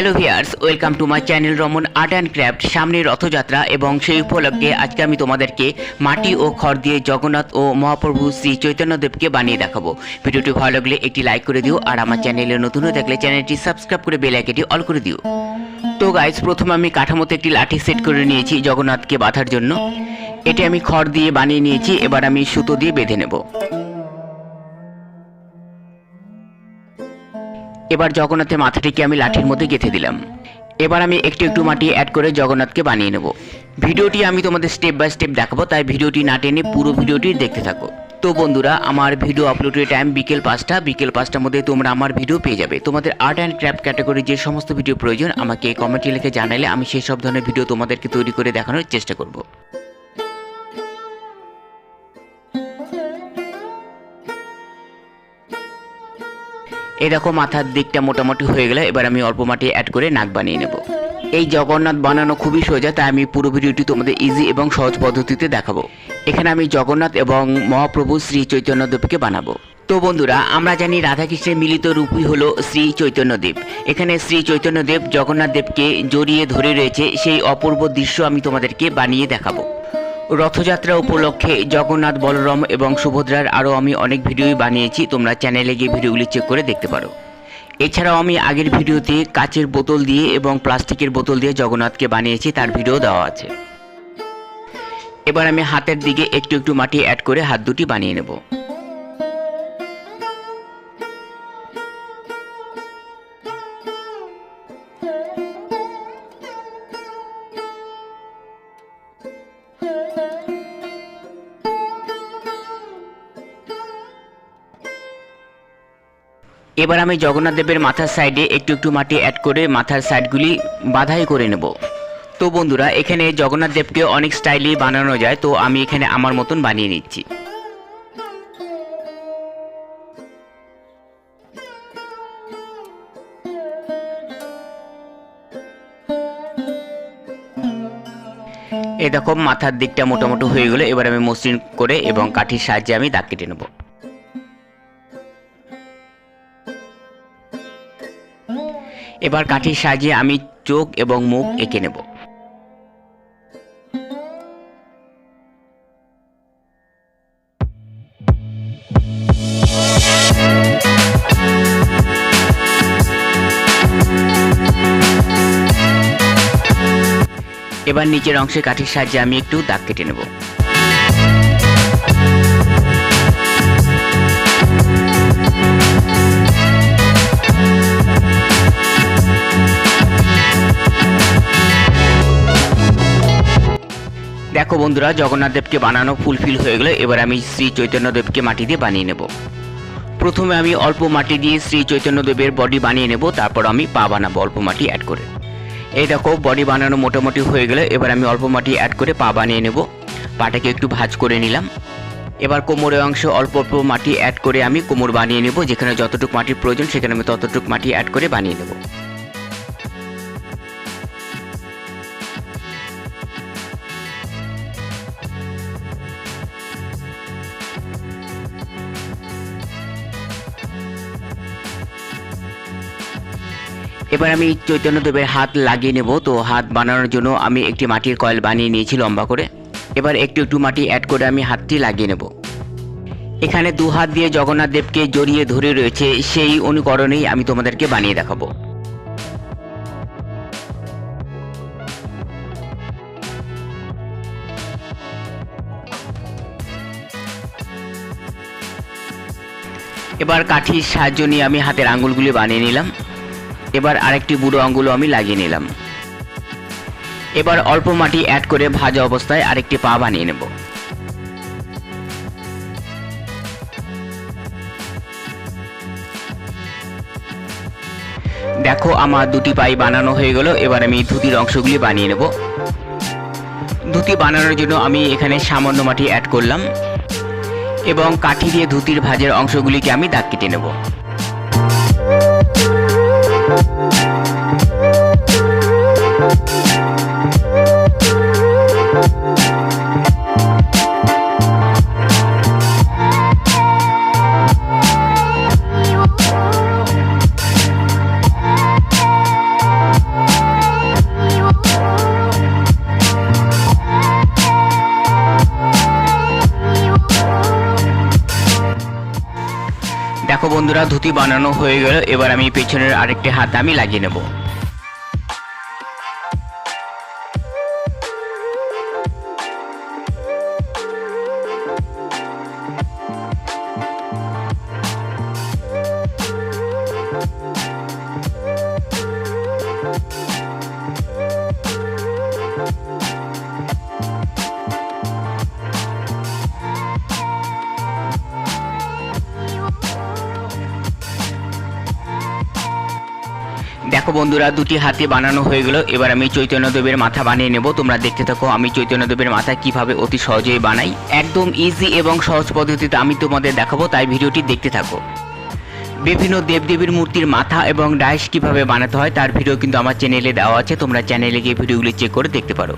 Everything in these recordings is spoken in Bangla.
Hello viewers, welcome to my channel Raman art and craft. সামনে রথযাত্রা এবং সেই উপলক্ষে আজকে আমি তোমাদেরকে মাটি ও খড় দিয়ে জগন্নাথ ও মহাপ্রভু শ্রী চৈতন্যদেবকে বানিয়ে দেখাবো। ভিডিওটি ভালো লাগলে একটি লাইক করে দিও, আর আমার চ্যানেলে নতুন হয়ে থাকলে চ্যানেলটি সাবস্ক্রাইব করে বেল আইকনটি অল করে দিও। তো গাইস, প্রথমে আমি কাঠামোতে একটি লাঠি সেট করে নিয়েছি জগন্নাথকে বাঁধার জন্য। এটি আমি খড় দিয়ে বানিয়ে নিয়েছি, এবার আমি সুতো দিয়ে বেঁধে নেব। এবার জগন্নাথের মাথাটিকে আমি লাঠির মধ্যে গেঁথে দিলাম। এবার আমি একটু একটু মাটি অ্যাড করে জগন্নাথকে বানিয়ে নেব। ভিডিওটি আমি তোমাদের স্টেপ বাই স্টেপ দেখাবো, তাই ভিডিওটি না টেনে পুরো ভিডিওটি দেখতে থাকো। তো বন্ধুরা, আমার ভিডিও আপলোডের টাইম বিকেল 5টার মধ্যে তোমরা আমার ভিডিও পেয়ে যাবে। তোমাদের আর্ট অ্যান্ড ক্রাফট ক্যাটাগরি যে সমস্ত ভিডিও প্রয়োজন আমাকে কমেন্টে লিখে জানালে আমি সেই সব ধরনের ভিডিও তোমাদেরকে তৈরি করে দেখানোর চেষ্টা করব। এই দেখো, মাথার দিকটা মোটামুটি হয়ে গেলে এবার আমি অল্প মাটি অ্যাড করে নাক বানিয়ে নেব। এই জগন্নাথ বানানো খুবই সোজা, তাই আমি পুরো ভিডিওটি তোমাদের ইজি এবং সহজ পদ্ধতিতে দেখাবো। এখানে আমি জগন্নাথ এবং মহাপ্রভু শ্রী চৈতন্যদেবকে বানাবো। তো বন্ধুরা, আমরা জানি রাধাকৃষ্ণের মিলিত রূপই হলো শ্রী চৈতন্যদেব। এখানে শ্রী চৈতন্যদেব জগন্নাথ দেবকে জড়িয়ে ধরে রয়েছে, সেই অপূর্ব দৃশ্য আমি তোমাদেরকে বানিয়ে দেখাবো। রথযাত্রা উপলক্ষে জগন্নাথ, বলরাম এবং সুভদ্রার আরও আমি অনেক ভিডিওই বানিয়েছি, তোমরা চ্যানেলে গিয়ে ভিডিওগুলি চেক করে দেখতে পারো। এছাড়াও আমি আগের ভিডিওতে কাচের বোতল দিয়ে এবং প্লাস্টিকের বোতল দিয়ে জগন্নাথকে বানিয়েছি, তার ভিডিও দেওয়া আছে। এবার আমি হাতের দিকে একটু একটু মাটি অ্যাড করে হাত দুটি বানিয়ে নেব। এবার আমি জগন্নাথ দেবের মাথার সাইডে একটু একটু মাটি অ্যাড করে মাথার সাইডগুলি বাঁধাই করে নেব। তো বন্ধুরা, এখানে জগন্নাথ দেবকে অনেক স্টাইলে বানানো যায়, তো আমি এখানে আমার মতন বানিয়ে নিচ্ছি। এই দেখো, মাথার দিকটা মোটামুটি হয়ে গেল। এবার আমি মসৃণ করে এবং কাঠির সাহায্যে আমি দাগ কেটে নেব। এবার কাঠির সাহায্যে আমি চোখ এবং মুখ এঁকে নেব। এবার নিচের অংশে কাঠির সাহায্যে আমি একটু দাগ কেটে নেব। দেখো বন্ধুরা, জগন্নাথ দেবকে বানানো ফুলফিল হয়ে গেল। এবার আমি শ্রী চৈতন্যদেবকে মাটি দিয়ে বানিয়ে নেব। প্রথমে আমি অল্প মাটি দিয়ে শ্রী চৈতন্যদেবের বডি বানিয়ে নেব, তারপর আমি পা বানাবো অল্প মাটি অ্যাড করে। এই দেখো, বডি বানানো মোটামুটি হয়ে গেলে এবার আমি অল্প মাটি অ্যাড করে পা বানিয়ে নেব। পাটাকে একটু ভাঁজ করে নিলাম। এবার কোমরের অংশে অল্প অল্প মাটি অ্যাড করে আমি কোমর বানিয়ে নেব। যেখানে যতটুকু মাটির প্রয়োজন সেখানে আমি ততটুকু মাটি অ্যাড করে বানিয়ে নেব। এবার আমি চৈতন্যদেবের হাত লাগিয়ে নেব। তো হাত বানানোর জন্য আমি একটি মাটির কয়েল বানিয়ে নিয়েছি লম্বা করে। এবার একটু একটু মাটি অ্যাড করে আমি হাতটি লাগিয়ে নেব। এখানে দু হাত দিয়ে জগন্নাথ দেবকে জড়িয়ে ধরে রয়েছে, সেই অনুকরণেই আমি তোমাদেরকে বানিয়ে দেখাবো। এবার কাঠির সাহায্য নিয়ে আমি হাতের আঙ্গুলগুলি বানিয়ে নিলাম। এবার আরেকটি বুড়ো আঙ্গুলও আমি লাগিয়ে নিলাম। এবার অল্প মাটি অ্যাড করে ভাজা অবস্থায় আরেকটি পা বানিয়ে নেব। দেখো, আমার দুটি পাই বানানো হয়ে গেল। এবার আমি ধুতির অংশগুলি বানিয়ে নেব। ধুতি বানানোর জন্য আমি এখানে সামান্য মাটি অ্যাড করলাম এবং কাঠি দিয়ে ধুতির ভাজের অংশগুলিকে আমি দাগ কেটে নেব। দেখো বন্ধুরা, ধুতি বানানো হয়ে গেল। এবার আমি পেছনের আরেকটি হাত আমি লাগিয়ে নেব। দেখো বন্ধুরা, দুটি হাতে বানানো হয়ে গেল। এবার আমি চৈতন্যদেবের মাথা বানিয়ে নেব। তোমরা দেখতে থাকো আমি চৈতন্যদেবের মাথা কিভাবে অতি সহজেই বানাই। একদম ইজি এবং সহজ পদ্ধতিতে আমি তোমাদের দেখাবো, তাই ভিডিওটি দেখতে থাকো। বিভিন্ন দেবদেবীর মূর্তির মাথা এবং ডাইস কিভাবে বানাতে হয় তার ভিডিও কিন্তু আমার চ্যানেলে দেওয়া আছে, তোমরা চ্যানেলে গিয়ে ভিডিওগুলি চেক করে দেখতে পারো।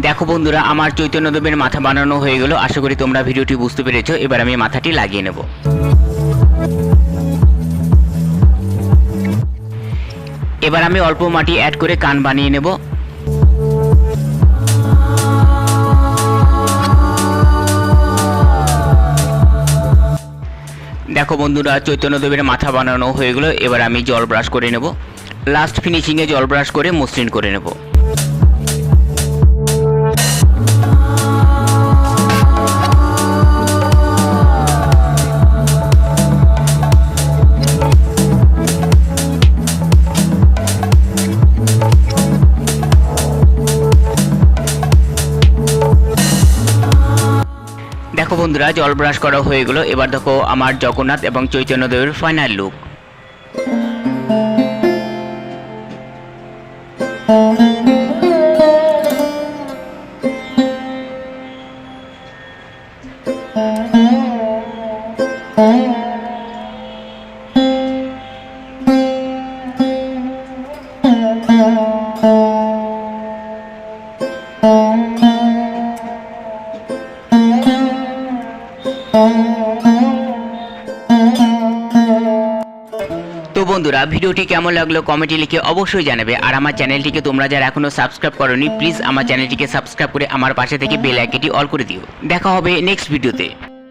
দেখো বন্ধুরা, আমার চৈতন্যদেবের মাথা বানানো হয়ে গেল। আশা করি তোমরা ভিডিওটি বুঝতে পেরেছো। এবার আমি মাথাটি লাগিয়ে নেব। এবার আমি অল্প মাটি অ্যাড করে কান বানিয়ে নেব। দেখো বন্ধুরা, চৈতন্যদেবের মাথা বানানো হয়ে গেল। এবার আমি জল ব্রাশ করে নেব। লাস্ট ফিনিশিংয়ে জল ব্রাশ করে মসৃণ করে নেব। দেখো বন্ধুরা, জল ব্রাশ করা হয়ে গেল। এবার দেখো আমার জগন্নাথ এবং চৈতন্যদেবের ফাইনাল লুক। তো বন্ধুরা, ভিডিওটি কেমন লাগলো কমেন্টে লিখে অবশ্যই জানাবে। আর আমার চ্যানেলটিকে তোমরা যারা এখনো সাবস্ক্রাইব করোনি, প্লিজ আমার চ্যানেলটিকে সাবস্ক্রাইব করে আমার পাশে থেকে বেল আইকনটি অল করে দিও। দেখা হবে নেক্সট ভিডিওতে।